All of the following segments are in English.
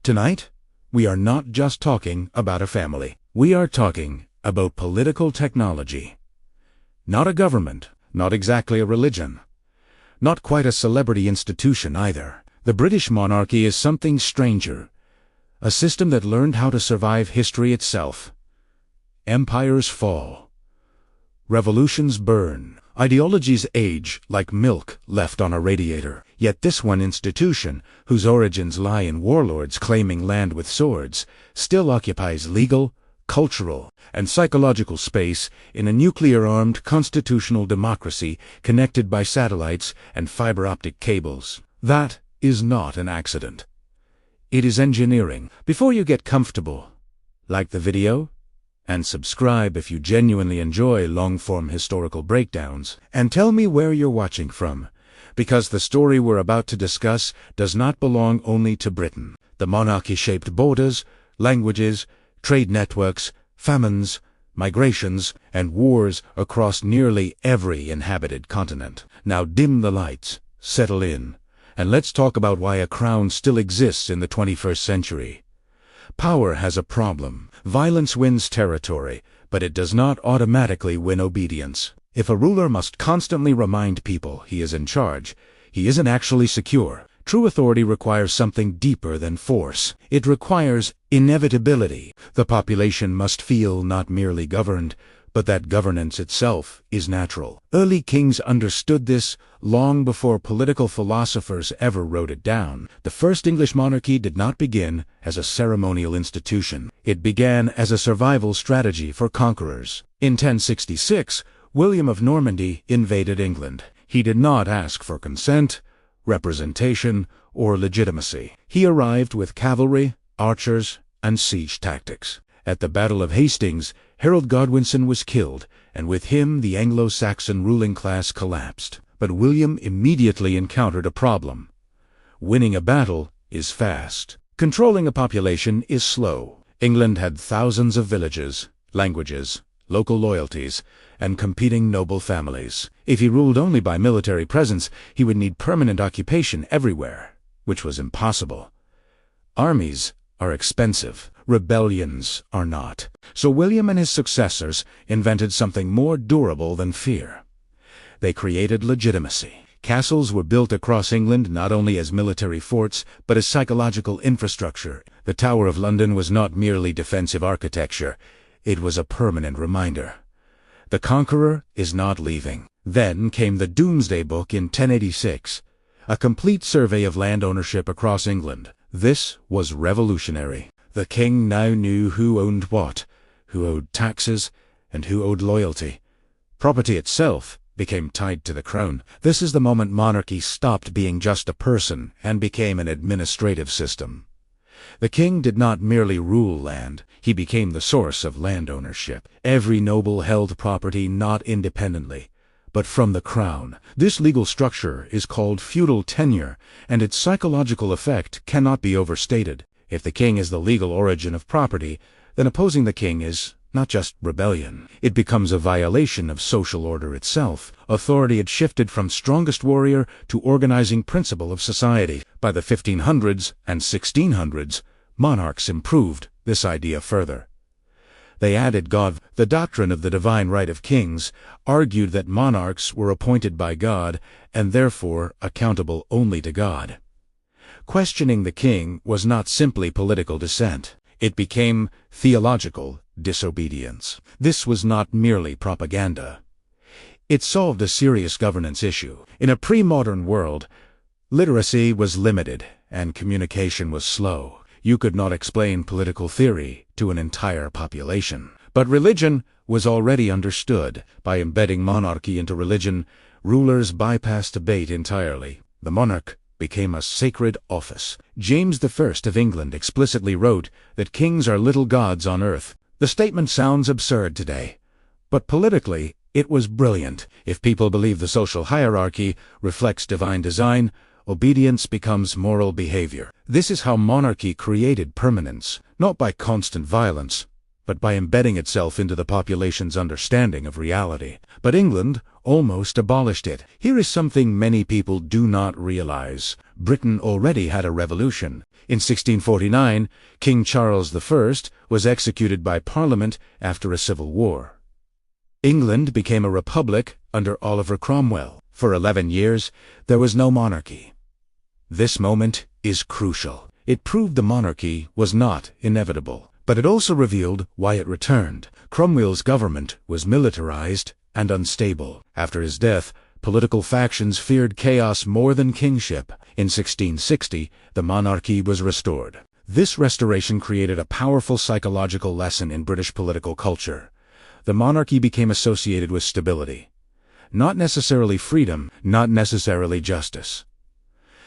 Tonight, we are not just talking about a family. We are talking about political technology. Not a government, not exactly a religion, not quite a celebrity institution either. The British monarchy is something stranger, a system that learned how to survive history itself. Empires fall. Revolutions burn. Ideologies age like milk left on a radiator. Yet this one institution, whose origins lie in warlords claiming land with swords, still occupies legal, cultural, and psychological space in a nuclear-armed constitutional democracy connected by satellites and fiber-optic cables. That is not an accident. It is engineering. Before you get comfortable, like the video, and subscribe if you genuinely enjoy long-form historical breakdowns, and tell me where you're watching from, because the story we're about to discuss does not belong only to Britain. The monarchy shaped borders, languages, trade networks, famines, migrations, and wars across nearly every inhabited continent. Now dim the lights, settle in, and let's talk about why a crown still exists in the 21st century. Power has a problem. Violence wins territory, but it does not automatically win obedience. If a ruler must constantly remind people he is in charge, he isn't actually secure. True authority requires something deeper than force. It requires inevitability. The population must feel not merely governed, but that governance itself is natural. Early kings understood this long before political philosophers ever wrote it down. The first English monarchy did not begin as a ceremonial institution. It began as a survival strategy for conquerors. In 1066, William of Normandy invaded England. He did not ask for consent, representation, or legitimacy. He arrived with cavalry, archers, and siege tactics. At the Battle of Hastings, Harold Godwinson was killed, and with him the Anglo-Saxon ruling class collapsed. But William immediately encountered a problem. Winning a battle is fast. Controlling a population is slow. England had thousands of villages, languages, local loyalties, and competing noble families. If he ruled only by military presence, he would need permanent occupation everywhere, which was impossible. Armies are expensive. Rebellions are not. So William and his successors invented something more durable than fear. They created legitimacy. Castles were built across England not only as military forts, but as psychological infrastructure. The Tower of London was not merely defensive architecture. It was a permanent reminder. The Conqueror is not leaving. Then came the Domesday Book in 1086, a complete survey of land ownership across England. This was revolutionary. The king now knew who owned what, who owed taxes, and who owed loyalty. Property itself became tied to the crown. This is the moment monarchy stopped being just a person and became an administrative system. The king did not merely rule land, he became the source of land ownership. Every noble held property not independently, but from the crown. This legal structure is called feudal tenure, and its psychological effect cannot be overstated. If the king is the legal origin of property, then opposing the king is not just rebellion. It becomes a violation of social order itself. Authority had shifted from strongest warrior to organizing principle of society. By the 1500s and 1600s, monarchs improved this idea further. They added God. The doctrine of the divine right of kings argued that monarchs were appointed by God and therefore accountable only to God. Questioning the king was not simply political dissent. It became theological disobedience. This was not merely propaganda. It solved a serious governance issue. In a pre-modern world, literacy was limited and communication was slow. You could not explain political theory to an entire population. But religion was already understood. By embedding monarchy into religion, rulers bypassed debate entirely. The monarch became a sacred office. James I of England explicitly wrote that kings are little gods on earth. The statement sounds absurd today, but politically it was brilliant. If people believe the social hierarchy reflects divine design, obedience becomes moral behavior. This is how monarchy created permanence, not by constant violence, but by embedding itself into the population's understanding of reality. But England almost abolished it. Here is something many people do not realize. Britain already had a revolution. In 1649, King Charles I was executed by Parliament after a civil war. England became a republic under Oliver Cromwell. For 11 years, there was no monarchy. This moment is crucial. It proved the monarchy was not inevitable, but it also revealed why it returned. Cromwell's government was militarized and unstable. After his death, political factions feared chaos more than kingship. In 1660, the monarchy was restored. This restoration created a powerful psychological lesson in British political culture. The monarchy became associated with stability. Not necessarily freedom, not necessarily justice.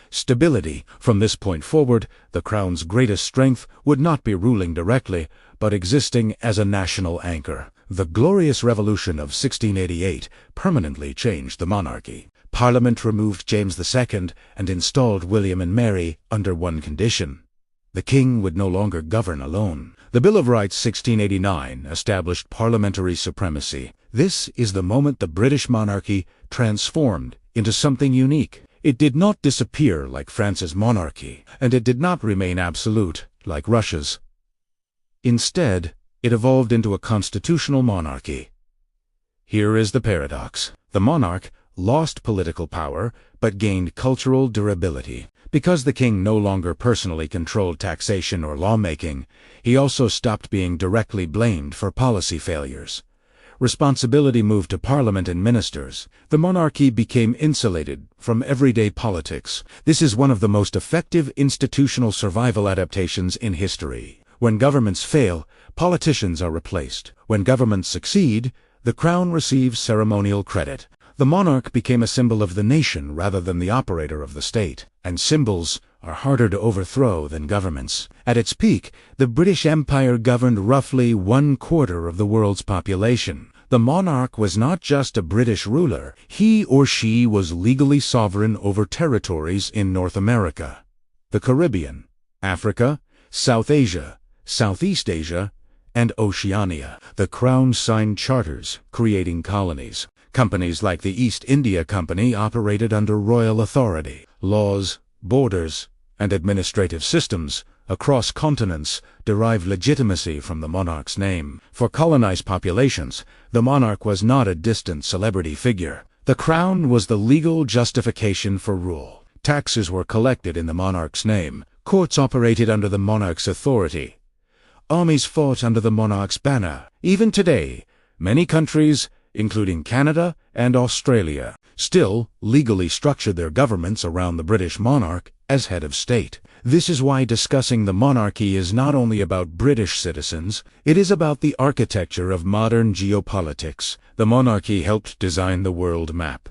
Stability. From this point forward, the Crown's greatest strength would not be ruling directly, but existing as a national anchor. The Glorious Revolution of 1688 permanently changed the monarchy. Parliament removed James II and installed William and Mary under one condition. The king would no longer govern alone. The Bill of Rights 1689 established parliamentary supremacy. This is the moment the British monarchy transformed into something unique. It did not disappear like France's monarchy, and it did not remain absolute like Russia's. Instead, it evolved into a constitutional monarchy. Here is the paradox. The monarch lost political power, but gained cultural durability. Because the king no longer personally controlled taxation or lawmaking, he also stopped being directly blamed for policy failures. Responsibility moved to parliament and ministers. The monarchy became insulated from everyday politics. This is one of the most effective institutional survival adaptations in history. When governments fail, politicians are replaced. When governments succeed, the crown receives ceremonial credit. The monarch became a symbol of the nation rather than the operator of the state, and symbols are harder to overthrow than governments. At its peak, the British Empire governed roughly 1/4 of the world's population. The monarch was not just a British ruler. He or she was legally sovereign over territories in North America, the Caribbean, Africa, South Asia, Southeast Asia, and Oceania. The crown signed charters, creating colonies. Companies like the East India Company operated under royal authority. Laws, borders, and administrative systems across continents derived legitimacy from the monarch's name. For colonized populations, the monarch was not a distant celebrity figure. The crown was the legal justification for rule. Taxes were collected in the monarch's name. Courts operated under the monarch's authority. Armies fought under the monarch's banner. Even today, many countries, including Canada and Australia, still legally structure their governments around the British monarch as head of state. This is why discussing the monarchy is not only about British citizens, it is about the architecture of modern geopolitics. The monarchy helped design the world map.